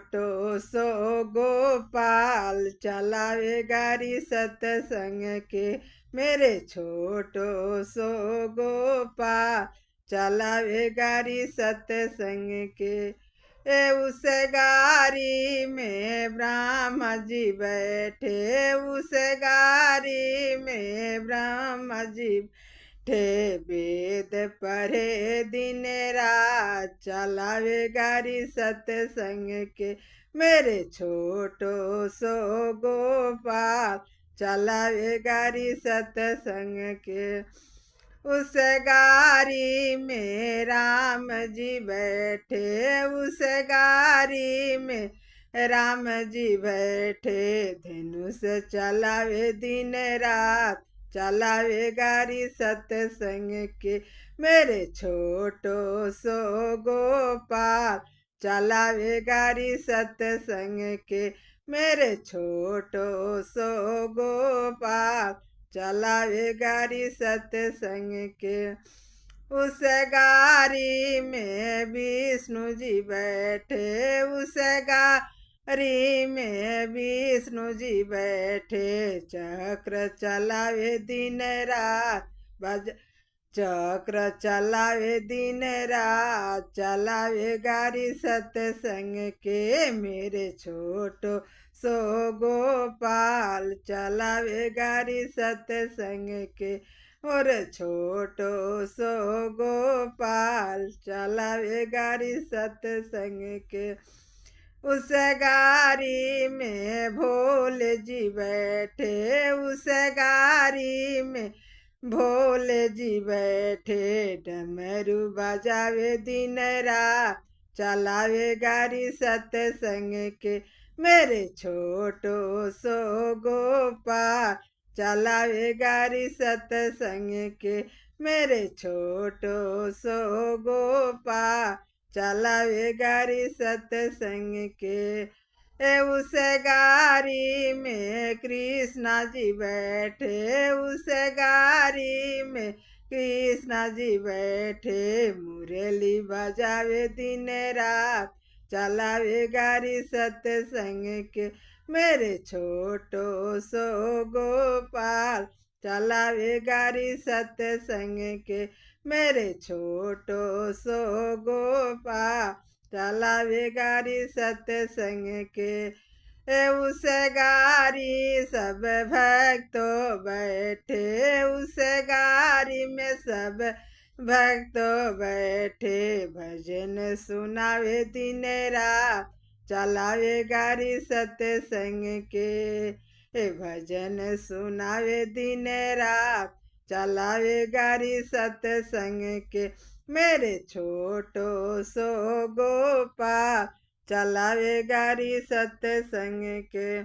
छोटो सो गोपाल चलावे गाड़ी सत्संग के। मेरे छोटो सो गोपाल चलावे गाड़ी सत्संग के। उस गाड़ी में ब्रह्मा जी बैठे, उस गाड़ी में ब्रह्मा जी ठे वेद पढ़े दिन रात चलावे गाड़ी सत्संग के। मेरे छोटो सो गोपाल चलावे गाड़ी सत्संग के। उस गाड़ी में राम जी बैठे, उस गाड़ी में राम जी बैठे। धनुष चलावे दिन रात चलावे गाड़ी सत्संग के। मेरे छोटो सो गोपाल चलावे गाड़ी सत्संग के। मेरे छोटो सो गोपाल चलावे गाड़ी सत्संग के। उस गाड़ी में विष्णु जी बैठे, उस गाड़ी में विष्णु जी बैठे। चक्र चलावे दिन रात चक्र चलावे दिन रात चलावे गाड़ी सत्संग के। मेरे छोटो सो गोपाल चलावे गाड़ी सत्संग के। और छोटो सो गोपाल चलावे गाड़ी सत्संग के। उस गाड़ी में भोले जी बैठे, उस गाड़ी में भोले जी बैठे। डमरू बजावे दिन रात चलावे गाड़ी सत्संग के। मेरे छोटो सो गोपाल चलावे गाड़ी सत्संग के। मेरे छोटो सो गोपाल चलावे गाड़ी सत्संग के। उस गाड़ी में कृष्णा जी बैठे, उस गाड़ी में कृष्णा जी बैठे। मुरली बजावे दिन रात चलावे गाड़ी सत्संग के। मेरे छोटो सो गोपाल चलावे गाड़ी सत्संग के। मेरे छोटो सो गोपाल चलावे गाड़ी सत्संग के। उस गाड़ी सब भक्तों बैठे, उस गाड़ी में सब भक्तों बैठे। भजन सुनावे दिन रात चलावे गाड़ी सत्संग के। भजन सुनावे दिन रात चलावे गाड़ी सत्संग के। मेरे छोटो सो गोपाल चलावे गाड़ी सत्संग के।